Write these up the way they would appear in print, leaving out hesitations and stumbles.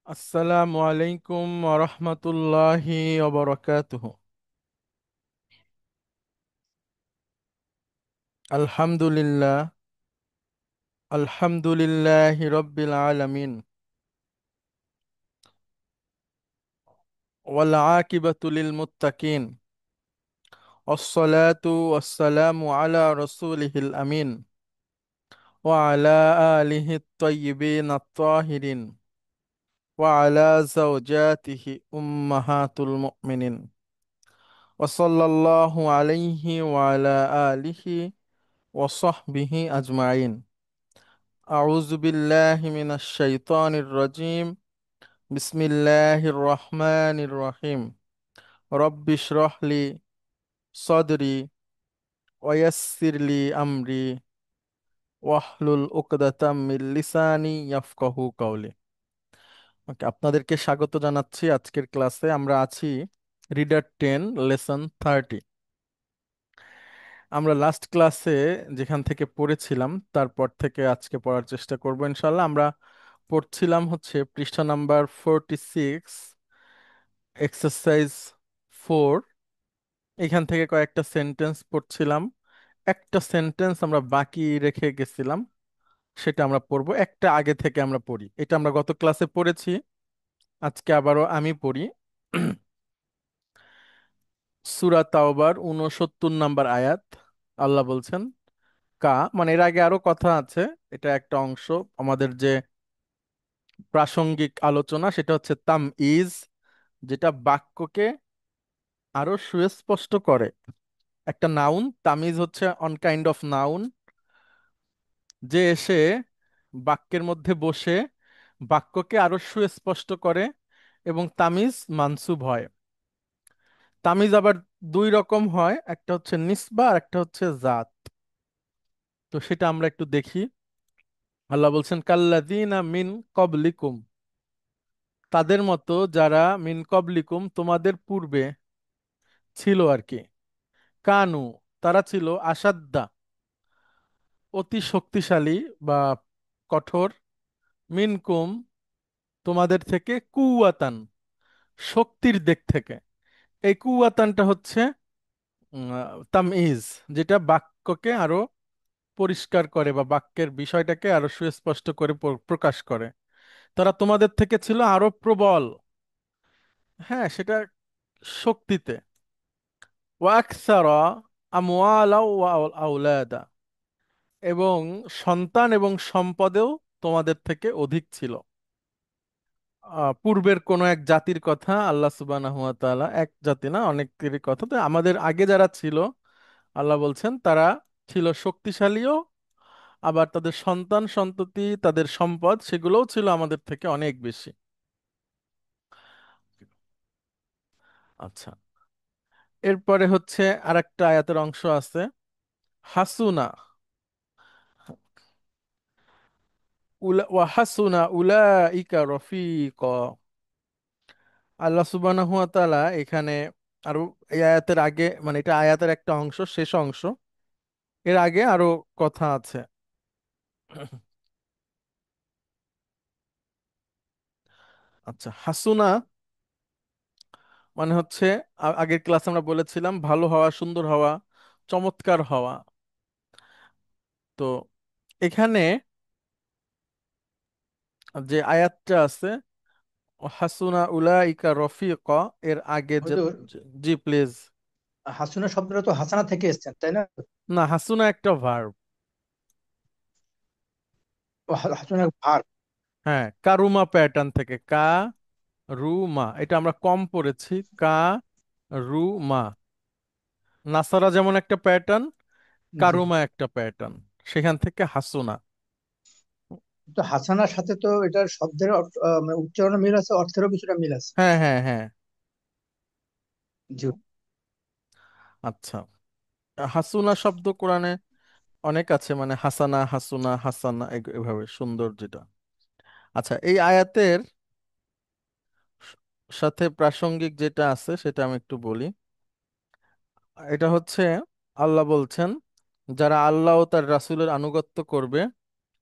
আসসালামু আলাইকুম ওরহমতুল্লাহি ওবরাকাতুহু। আলহামদুলিল্লাহ, আলহামদুলিল্লাহি রব্বিল আলামিন, ওয়াল আকিবাতু লিল মুত্তাকিন, ওয়াসসালাতু ওয়াসসালামু আলা রাসূলিহিল আমিন, ওয়া আলা আলিহি আত-তাইয়্যিবিন আত-তাহিরিন, ওয়া আলা যাওজাতিহি উম্মাহাতুল মুমিনিন, ওয়া সাল্লাল্লাহু আলাইহি ওয়া আলা আলিহি ওয়া সাহবিহি আজমাইন। أعوذ بالله من الشيطان الرجيم. بسم الله الرحمن الرحيم. رب اشرح لي صدري ويسر لي أمري واحلل عقدة من লিসানি ইয়াফকাহু কাওলি। ওকে, আপনাদেরকে স্বাগত জানাচ্ছি। আজকের ক্লাসে আমরা আছি রিডার 10 লেসন 30। আমরা লাস্ট ক্লাসে যেখান থেকে পড়েছিলাম তারপর থেকে আজকে পড়ার চেষ্টা করব ইনশাল্লাহ। আমরা পড়ছিলাম হচ্ছে পৃষ্ঠা নাম্বার 46, এক্সারসাইজ 4। এখান থেকে কয়েকটা সেন্টেন্স পড়ছিলাম। একটা সেন্টেন্স আমরা বাকি রেখে গেছিলাম, সেটা আমরা পড়বো। একটা আগে থেকে আমরা পড়ি, এটা আমরা গত ক্লাসে পড়েছি, আজকে আবারও আমি পড়ি। সূরা তাওবার 69 নাম্বার আয়াত। আল্লাহ বলছেন কা, মানে এর আগে আরো কথা আছে, এটা একটা অংশ। আমাদের যে প্রাসঙ্গিক আলোচনা সেটা হচ্ছে তাম ইজ, যেটা বাক্যকে আরো সুস্পষ্ট করে। একটা নাউন, তামিজ হচ্ছে অন কাইন্ড অফ নাউন, যে এসে বাক্যের মধ্যে বসে বাক্যকে আরো সুস্পষ্ট করে এবং তামিজ মানসুব হয়। তামিজ আবার দুই রকম হয়, একটা হচ্ছে নিসবা আর একটা হচ্ছে জাত। তো সেটা আমরা একটু দেখি। আল্লাহ বলছেন কাল্লাযীনা মিন ক্বাবলিকুম, তাদের মতো যারা মিন ক্বাবলিকুম তোমাদের পূর্বে ছিল আর কি। কানু, তারা ছিল আসাদ্দা, অতি শক্তিশালী বা কঠোর, মিনকুম, তোমাদের থেকে, কুওয়াতান, শক্তির দিক থেকে। এই কুওয়াতানটা হচ্ছে তামইজ, যেটা বাক্যকে আরো পরিষ্কার করে বা বাক্যের বিষয়টাকে আরো সুস্পষ্ট করে প্রকাশ করে। তারা তোমাদের থেকে ছিল আরো প্রবল, হ্যাঁ সেটা শক্তিতে। ওয়াকসারা আমওয়ালা ওয়া আওলাদা, এবং সন্তান এবং সম্পদেও তোমাদের থেকে অধিক ছিল। পূর্বের কোন এক জাতির কথা আল্লাহ সুবহানাহু ওয়া তাআলা, এক জাতি না অনেকেরই কথা, তো আমাদের আগে যারা ছিল আল্লাহ বলছেন তারা ছিল শক্তিশালীও, আবার তাদের সন্তান সন্ততি, তাদের সম্পদ সেগুলোও ছিল আমাদের থেকে অনেক বেশি। আচ্ছা, এরপরে হচ্ছে আরেকটা আয়াতের অংশ আছে, হাসুনা ওয়া হাসুনা উলাইকা রফিকা। আল্লাহ সুবহানাহু ওয়া তাআলা এখানে আরো, এই আয়াতের আগে, মানে এটা আয়াতের একটা অংশ, শেষ অংশ, এর আগে আরো কথা আছে। আচ্ছা, হাসুনা মানে হচ্ছে আগের ক্লাসে আমরা বলেছিলাম ভালো হওয়া, সুন্দর হওয়া, চমৎকার হওয়া। তো এখানে যে আয়াতটা আছে হাসুনা উলাইকা রফিকা, এর আগে যে, হুজুর, জি প্লিজ। হাসুনা শব্দটা তো হাসানা থেকে এসেছেন, তাই না? না, হাসুনা একটা ভার্ব। ও, হাসুনা ভার। হ্যাঁ, কারুমা প্যাটার্ন থেকে, কা রুমা, এটা আমরা কম পড়েছি, কা রুমা। নাসারা যেমন একটা প্যাটার্ন, জি। কারুমা একটা প্যাটার্ন, সেখান থেকে হাসুনা। তো হাসানার সাথে তো এটার শব্দের মানে উচ্চারণ মিল আছে, অর্থেরও কিছুটা মিল আছে। হ্যাঁ হ্যাঁ হ্যাঁ। জি। আচ্ছা, হাসুনা শব্দ কোরআনে অনেক আছে, মানে হাসানা, হাসুনা, হাসানা, এভাবে সুন্দর যেটা। আচ্ছা, এই আয়াতের সাথে প্রাসঙ্গিক যেটা আছে সেটা আমি একটু বলি। এটা হচ্ছে আল্লাহ বলছেন যারা আল্লাহ ও তার রাসূলের আনুগত্য করবে,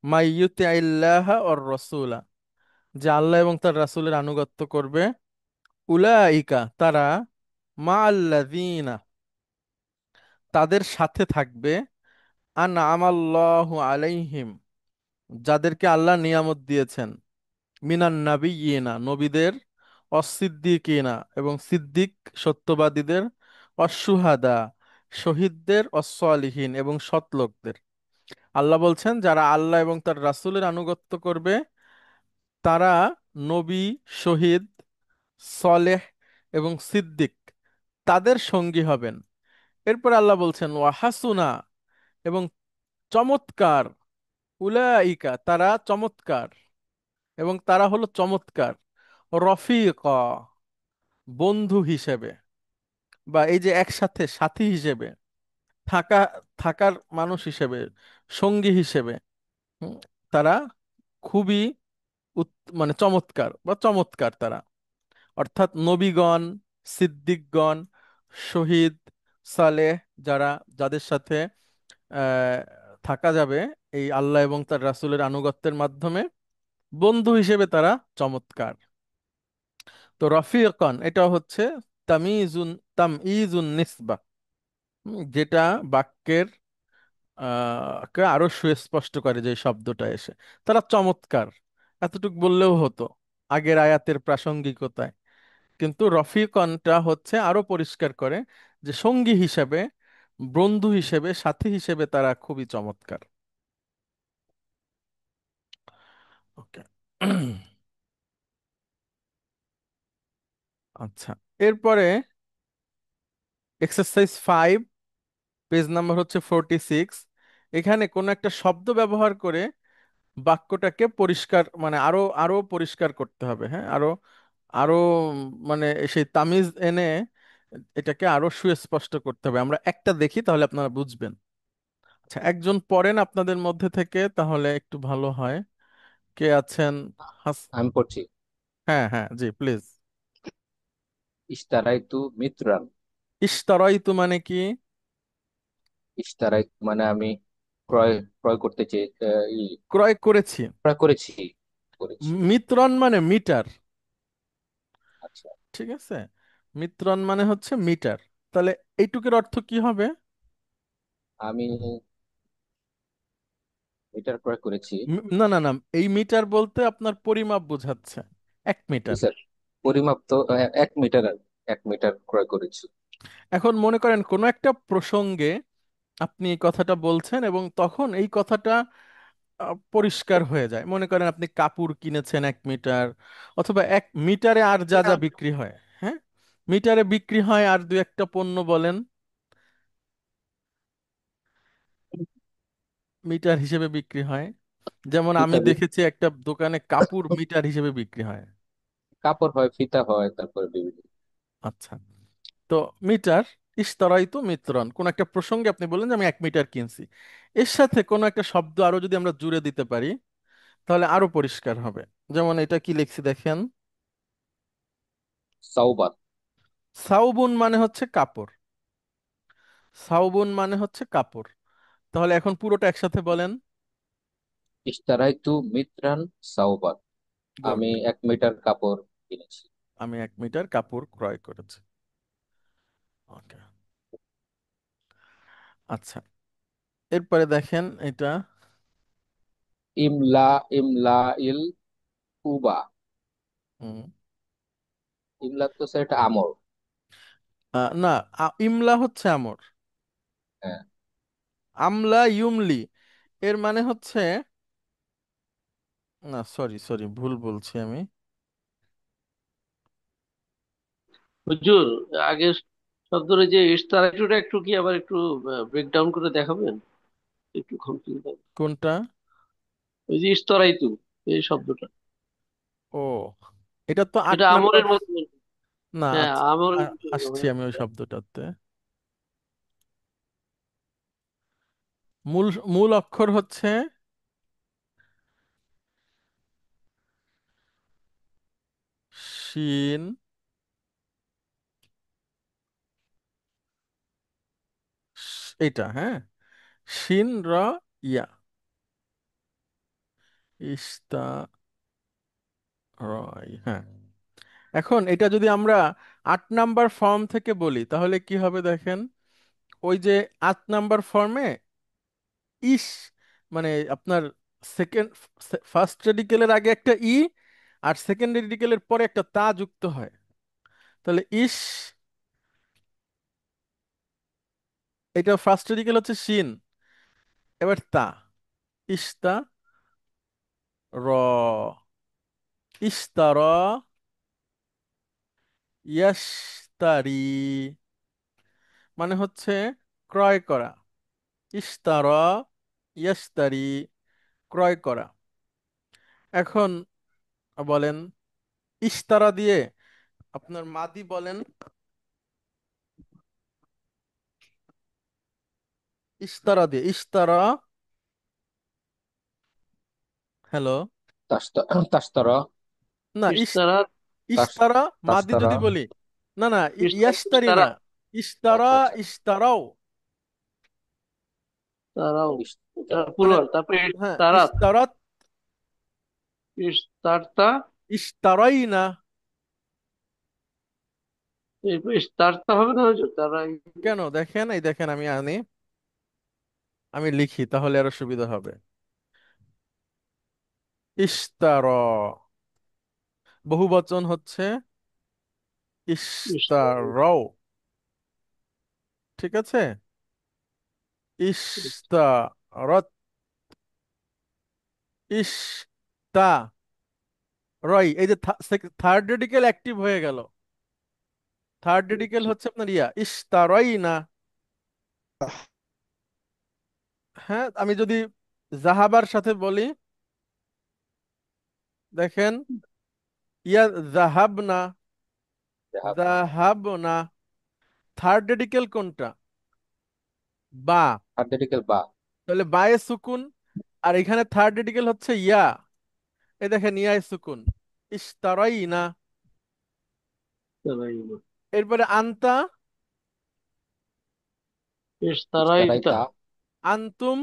মাইয়ুতি আল্লাহ ওর রসুলা, যে আল্লাহ এবং তার রাসূলের আনুগত্য করবে, উলাইকা তারা, মা আল্লাযীনা তাদের সাথে থাকবে, আনআমাল্লাহু আলাইহিম যাদেরকে আল্লাহ নিয়ামত দিয়েছেন, মিনান নাবিয়িনা নবীদের, অসিদ্দিকিনা এবং সিদ্দিক সত্যবাদীদের, অশুহাদা শহীদদের, অসলিহিন এবং সৎ লোকদের। আল্লাহ বলছেন যারা আল্লাহ এবং তার রাসূলের আনুগত্য করবে তারা নবী, শহীদ, সলেহ এবং সিদ্দিক তাদের সঙ্গী হবেন। এরপর আল্লাহ বলছেন ওয়াহাসুনা এবং চমৎকার, উলাইকা তারা চমৎকার এবং তারা হলো চমৎকার, রফিকা বন্ধু হিসেবে, বা এই যে একসাথে সাথী হিসেবে থাকা, থাকার মানুষ হিসেবে, সঙ্গী হিসেবে, হুম, তারা খুবই মানে চমৎকার বা চমৎকার তারা। অর্থাৎ নবীগণ, সিদ্দিকগণ, শহীদ, সালেহ যারা, যাদের সাথে আহ, থাকা যাবে এই আল্লাহ এবং তার রাসূলের আনুগত্যের মাধ্যমে, বন্ধু হিসেবে তারা চমৎকার। তো রফিকন এটা হচ্ছে তামিজুন, তামইজুন নিসবা, যেটা বাক্যের কে আরো সুস্পষ্ট করে যে শব্দটা এসে, তারা চমৎকার এতটুক বললেও হতো আগের আয়াতের প্রাসঙ্গিকতায়। কিন্তু রফিকনটা হচ্ছে আরো পরিষ্কার করে যে সঙ্গী হিসেবে, বন্ধু হিসেবে, সাথী হিসেবে তারা খুবই চমৎকার। ওকে। আচ্ছা, এরপরে এক্সারসাইজ 5, পেজ নাম্বার হচ্ছে 46। এখানে কোনো একটা শব্দ ব্যবহার করে বাক্যটাকে পরিষ্কার, মানে আরো আরো পরিষ্কার করতে হবে, হ্যাঁ, আরো আরো মানে সেই তামিজ এনে এটাকে আরো সুস্পষ্ট করতে হবে। আমরা একটা দেখি তাহলে আপনারা বুঝবেন। আচ্ছা, একজন পড়েন আপনাদের মধ্যে থেকে তাহলে একটু ভালো হয়। কে আছেন? হাস, আমি পড়ছি। হ্যাঁ হ্যাঁ, জি প্লিজ। ইশতারাইতু মিত্রান। ইশতারাইতু মানে কি? ইশতারাইতু মানে আমি ক্রয় ক্রয় করতে চেয়ে ক্রয় করেছি। ক্রয় করেছি। করেছি। মিত্রন মানে মিটার। আচ্ছা, ঠিক আছে, মিত্রন মানে হচ্ছে মিটার। তাহলে এইটুকের অর্থ কি হবে? আমি মিটার ক্রয় করেছি। না না না, এই মিটার বলতে আপনার পরিমাপ বোঝাচ্ছে, 1 মিটার। স্যার, পরিমাপ তো 1 মিটার। 1 মিটার ক্রয় করেছি। এখন মনে করেন কোনো একটা প্রসঙ্গে আপনি এই কথাটা বলছেন এবং তখন এই কথাটা পরিষ্কার হয়ে যায়। মনে করেন আপনি কাপড় কিনেছেন 1 মিটার, অথবা 1 মিটারে আর যা যা বিক্রি হয়, হ্যাঁ, মিটারে বিক্রি হয় আর দু একটা পণ্য বলেন, মিটার হিসেবে বিক্রি হয়। যেমন আমি ফিতা দেখেছি একটা দোকানে কাপড় মিটার হিসেবে বিক্রি হয়। কাপড় হয়, ফিতা হয়, তারপরে বিভিন্ন। আচ্ছা, তো মিটার, ইশতারাই তো মিত্রন, কোন একটা প্রসঙ্গে আপনি বললেন যে আমি 1 মিটার কিনছি, এর সাথে কোনো একটা শব্দ আরো যদি আমরা জুড়ে দিতে পারি তাহলে আরো পরিষ্কার হবে। যেমন এটা কি লিখছি দেখেন, সাউবাত। সাউবুন মানে হচ্ছে কাপড়, সাউবুন মানে হচ্ছে কাপড়। তাহলে এখন পুরোটা একসাথে বলেন। ইশতারাইতু মিত্রান সাউবাত। গুড। আমি 1 মিটার কাপড় কিনেছি। আমি 1 মিটার কাপড় ক্রয় করেছি। ওকে। আচ্ছা, এরপরে দেখেন এটা। ইমলা, ইমলা ইল কুবা। হুম, ইমলা তো স্যার এটা আমর। না, ইমলা হচ্ছে আমর, হ্যাঁ। আমলা ইউমলি এর মানে হচ্ছে, না সরি সরি, ভুল বলছি আমি। হুজুর, আগের শব্দের যে ইস্তারাইটুটা একটু কি আবার একটু ব্রেকডাউন করে দেখাবেন? একটু কনফিউজ। কোনটা? ওই যে ইস্তরাইতু, এই শব্দটা, ও, এটা তো আট এটা নাম্বার। আমরের মতো। না হ্যাঁ, আচ্ছা, আমরের মতো আসছি ব্যবহার আমি ওই করা। শব্দটাতে। মূল মূল অক্ষর হচ্ছে শিন, এটা হ্যাঁ, শিন র ইয়া, ইস্তা, রয়, হ্যাঁ। এখন এটা যদি আমরা 8 নাম্বার ফর্ম থেকে বলি তাহলে কি হবে দেখেন। ওই যে 8 নাম্বার ফর্মে ইস, মানে আপনার সেকেন্ড, ফার্স্ট রেডিকেলের আগে একটা ই আর সেকেন্ড রেডিকেলের পরে একটা তা যুক্ত হয়। তাহলে ইস, এটা ফার্স্ট রেডিকেল হচ্ছে শিন, এবার তা, ইস্তা র, ইস্তার, ইয়াস্তারি, মানে হচ্ছে ক্রয় করা। ইস্তার, ইয়াস্তারি, ক্রয় করা। এখন বলেন ইস্তারা দিয়ে আপনার মাদি বলেন, ইস্তারা দিয়ে, ইস্তারা, হ্যালো, তাস্তারা। না ইশতারা। ইস্তারা মাদি তাস্তারা। যদি বলি, না না, ইয়াস্তারি ইশতারা। না, ইস্তারা, আচ্ছা আচ্ছা। ইস্তারাও, তারাও। ইশতারা। মানে প্লুরাল, তারপরে হ্যাঁ ইশতারাত। ইস্তারাত, ইশতারতা। ইস্তারাই না। এরপর ইশতারতা হবে না হুজুর? তারাই। কেন দেখেন, এই দেখেন আমি আনি, আমি লিখি তাহলে আরো সুবিধা হবে। ইস্তার, বহু বচন হচ্ছে ইশতার। ইস্তারাও, ঠিক আছে। ইস্তারত, ইস্তা রয়, এই যে থার্ড রেডিকেল অ্যাক্টিভ হয়ে গেল। থার্ড রেডিকেল আচ্ছা। হচ্ছে আপনার ইয়া, ইস্তারই না। হ্যাঁ, আমি যদি জাহাবার সাথে বলি, দেখেন ইয়া জাহাব না, দেহাব না। জাহাব না, থার্ড রেডিকেল কোনটা? বা, আর্টিকেল বা। তাহলে বায়ে সুকুন, আর এখানে থার্ড রেডিকেল হচ্ছে ইয়া, এই দেখেন ইয়ায় সুকুন, ইস্তারই না। তারাই না। এরপরে আনতা, ইশতারাইতা। ইশতারাইতা। আনতুম,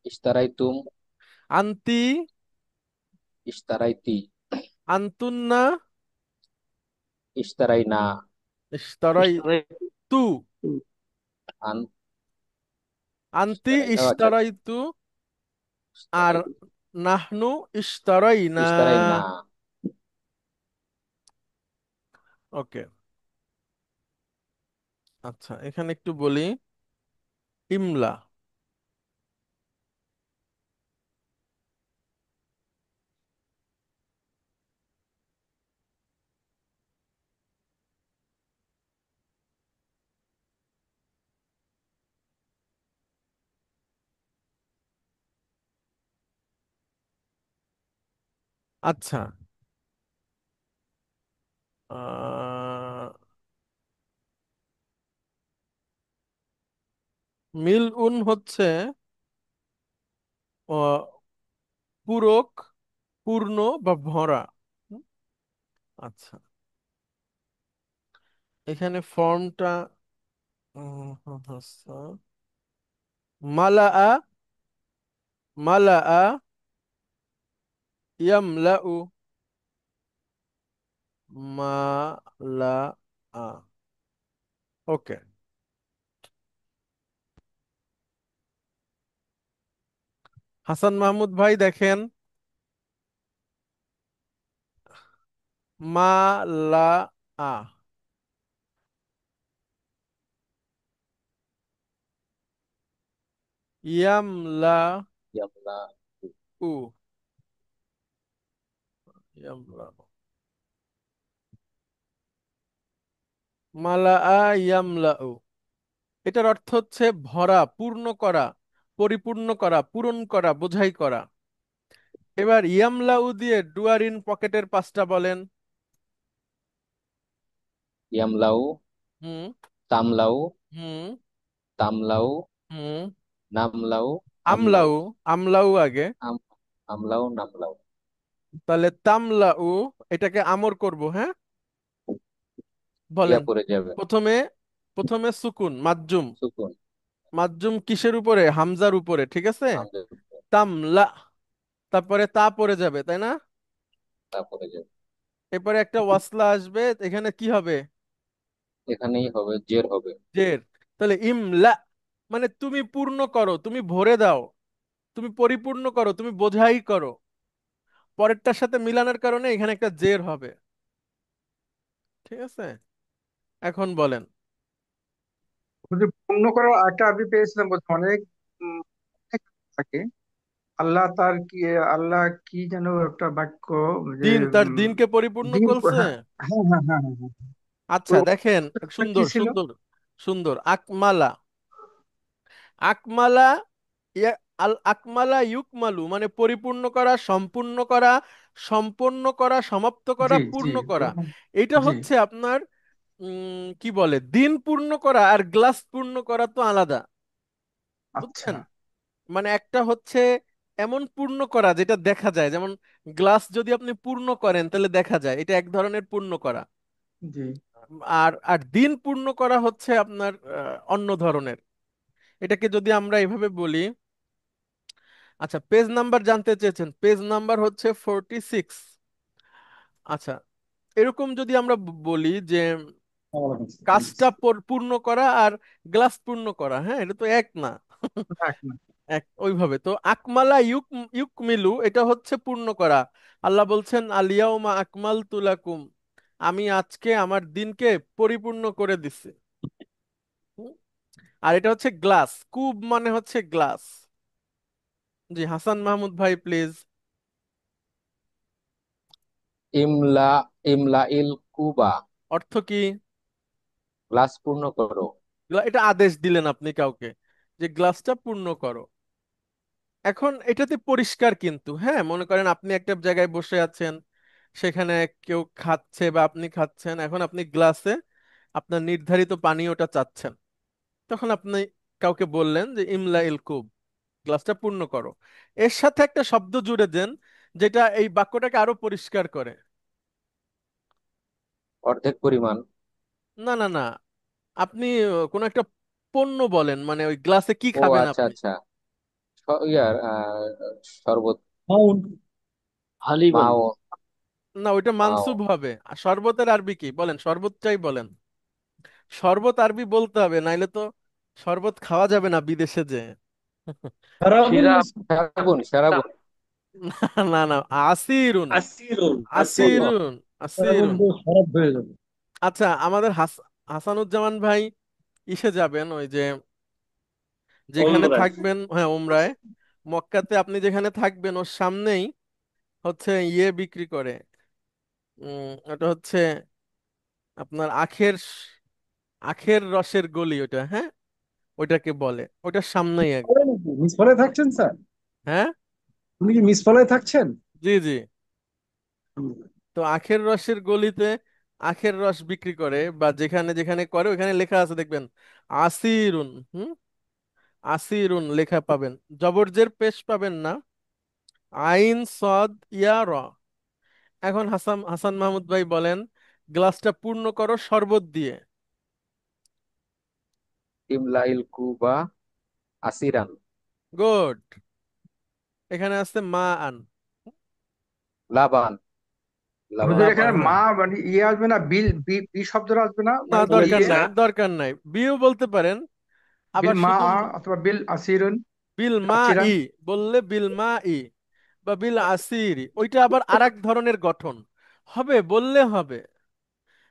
ইশতারাইতুম। আন্তি, ইশতারাইতি। আন্তুন্না, ইশতারাইনা। ইস্তারাই ইশতারাইতু। তু, আন। আন্তি ইশতারাই, ও আচ্ছা আচ্ছা। ইস্তারাই তু, আর ইশতারাই। নাহনু ইস্তারাই না। ইশতারাইনা। ওকে, আচ্ছা এখানে একটু বলি, ইমলা, আচ্ছা, আহ, মিল উন হচ্ছে আহ, পূরক, পূর্ণ বা ভরা। হুম, আচ্ছা, এখানে ফর্মটা হচ্ছে মালা, মালা, ইয়ামলাউ, মালা, ওকে। হাসান মাহমুদ ভাই দেখেন, মালা, ইয়ামলা, ইয়ামলা। ইয়ামলা, মালা, ইয়ামলাউ, এটার অর্থ হচ্ছে ভরা, পূর্ণ করা, পরিপূর্ণ করা, পূরণ করা, বোঝাই করা। এবার ইয়ামলাউ দিয়ে ডুয়ারিন পকেটের পাঁচটা বলেন। ইয়ামলাউ। হুম, তামলাউ। হুম, তামলাউ। হুম। নামলাউ। আমলাউ। আমলাউ, আমলাউ আগে, আম। আমলাউ নামলাউ। তাহলে তামলাউ, এটাকে আমর করব, হ্যাঁ, ইয়া বলেন। পড়ে যাবে। প্রথমে, প্রথমে সুকুন মাজজুম, সুকুন। মাজজুম কিসের উপরে? হামজার উপরে, ঠিক আছে। হামজা। তামলা, তারপরে তা পড়ে যাবে, তাই না? তারপরে যে এরপরে একটা ওয়াসলা আসবে, এখানে কি হবে? এখানেই হবে, জের হবে। জের। তাহলে ইমলা মানে তুমি পূর্ণ করো, তুমি ভরে দাও, তুমি পরিপূর্ণ করো, তুমি বোঝাই করো। পরেরটার সাথে মিলানোর কারণে এখানে একটা জের হবে। ঠিক আছে, এখন বলেন। যদি পূর্ণ করার একটা আরবি পেয়েছিলাম বলতে অনেক অনেক থাকে। আল্লাহ তার কি, আল্লাহ কি যেন একটা বাক্য, যে দিন, তার দিনকে পরিপূর্ণ দিন, করছে। হ্যাঁ হ্যাঁ হ্যাঁ হ্যাঁ হ্যাঁ হ্যাঁ। তো আচ্ছা দেখেন, ওটা কি সুন্দর ছিল? সুন্দর সুন্দর। আকমালা, আকমালা, আল আকমালা ইউকমালু মানে পরিপূর্ণ করা, সম্পূর্ণ করা, সম্পন্ন করা, সমাপ্ত করা, জি জি, পূর্ণ করা। ওরকম। এটা জি, হচ্ছে আপনার কি বলে, দিন পূর্ণ করা আর গ্লাস পূর্ণ করা তো আলাদা। আচ্ছা। বুঝছেন? মানে একটা হচ্ছে এমন পূর্ণ করা যেটা দেখা যায়, যেমন গ্লাস যদি আপনি পূর্ণ করেন তাহলে দেখা যায়, এটা এক ধরনের পূর্ণ করা। জি, আর আর দিন পূর্ণ করা হচ্ছে আপনার অন্য ধরনের। এটাকে যদি আমরা এভাবে বলি, আচ্ছা পেজ নাম্বার জানতে চেয়েছেন, পেজ নাম্বার হচ্ছে 46। আচ্ছা, এরকম যদি আমরা বলি যে কাজটা পূর্ণ করা আর গ্লাস পূর্ণ করা, হ্যাঁ এটা তো এক না। রাখ না। এক ওইভাবে তো আকমালা ইউকমিলু এটা হচ্ছে পূর্ণ করা। আল্লাহ বলছেন আলিয়াউমা আকমালতু লাকুম, আমি আজকে আমার দিনকে পরিপূর্ণ করে দিছি। হুম? আর এটা হচ্ছে গ্লাস, কুব মানে হচ্ছে গ্লাস। জি হাসান মাহমুদ ভাই প্লিজ। ইমলা, ইমলা ইল কুবা, অর্থ কি? গ্লাস পূর্ণ করো। এটা আদেশ দিলেন আপনি কাউকে যে গ্লাসটা পূর্ণ করো। এখন এটাতে পরিষ্কার কিন্তু, হ্যাঁ মনে করেন আপনি একটা জায়গায় বসে আছেন, সেখানে কেউ খাচ্ছে বা আপনি খাচ্ছেন, এখন আপনি গ্লাসে আপনার নির্ধারিত পানীয়টা চাচ্ছেন, তখন আপনি কাউকে বললেন যে ইমলা ইল কুব, গ্লাসটা পূর্ণ করো। এর সাথে একটা শব্দ জুড়ে দেন যেটা এই বাক্যটাকে আরো পরিষ্কার করে। অর্ধেক পরিমাণ। না না না, আপনি কোনো একটা পণ্য বলেন, মানে ওই গ্লাসে কি ও খাবেন আচ্ছা আপনি। আচ্ছা, ইয়ার শরবত। মাউন্ট। হালিবান। মাও। না ওইটা মাও। মানসুব হবে। আর শরবতের আরবি কি বলেন, শরবতটাই বলেন। শরবত আরবি বলতে হবে, নাইলে তো শরবত খাওয়া যাবে না বিদেশে যে। সারাবুন। সিরাপ। সেরাবুন, সেরাবুন। না না না, আসিরুন, আসিরুন। আসিরুন। আসিরুন, সারাবুন আসিরুন। তো খারাপ হয়ে যাবে। আচ্ছা আমাদের হাসানুজ্জামান ভাই ইসে যাবেন, ওই যে যেখানে ওমরায়। থাকবেন, হ্যাঁ উমরায়, মক্কাতে আপনি যেখানে থাকবেন ওর সামনেই হচ্ছে ইয়ে বিক্রি করে, ওটা হচ্ছে আপনার আখের রসের গলি ওটা, হ্যাঁ ওইটাকে বলে, ওইটার সামনেই ফলে একদম। নাকি মিস ফলে থাকছেন স্যার? হ্যাঁ উনি কি মিস ফলে থাকছেন? জি জি। তো আখের রসের গলিতে আখের রস বিক্রি করে, বা যেখানে যেখানে করে ওখানে লেখা আছে দেখবেন আসিরুন। আসিরুন লেখা পাবেন, জবরজের পেশ পাবেন না, আইন সদ ইয়া র। এখন হাসান হাসান মাহমুদ ভাই বলেন, গ্লাসটা পূর্ণ করো শরবত দিয়ে। ইমলা ইল কুবা আসিরান। গুড। এখানে আছে মা আন। লাবান, লাবান। হুজুর লাবা এখানে হ্যাঁ। মা মানে ইয়ে আসবে না, বিল বি বি শব্দটা আসবে না, না মানে বি দরকার এ? নাই, দরকার নাই, বিও বলতে পারেন। বিল আবার মা শুধু অথবা বিল আসিরুন, বিল মা আসিরান। ই বললে, বিল মা ই বা বিল আসিরি, ওইটা আবার আরেক ধরনের গঠন হবে, বললে হবে।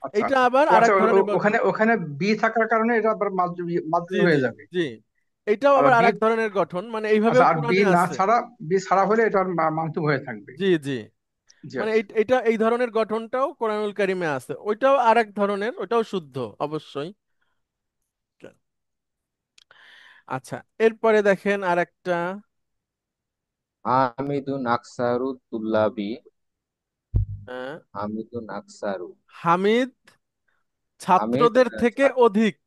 আচ্ছা। এইটা আবার ও আচ্ছা, আরেক ধরনের ওখানে ওখানে বি থাকার কারণে এটা আবার জি মাদ্রু জি হয়ে যাবে। জি, এইটাও আর আবার বি, আরেক ধরনের গঠন, মানে আচ্ছা, এইভাবেও আর বি কোরআনে না আছে। ছাড়া, বি ছাড়া হলে এটা মানসুব হয়ে থাকবে। জি জি, জি, মানে আচ্ছা। এটা এই ধরনের গঠনটাও কোরআনুল কারিমে আছে, ওইটাও আরেক ধরনের, ওটাও শুদ্ধ অবশ্যই। আচ্ছা এরপরে দেখেন আরেকটা। হামিদুন আকসারু তুল্লাবি। আহ, হামিদুন আকসারু। হামিদ হামিদ ছাত্রদের থেকে অধিক।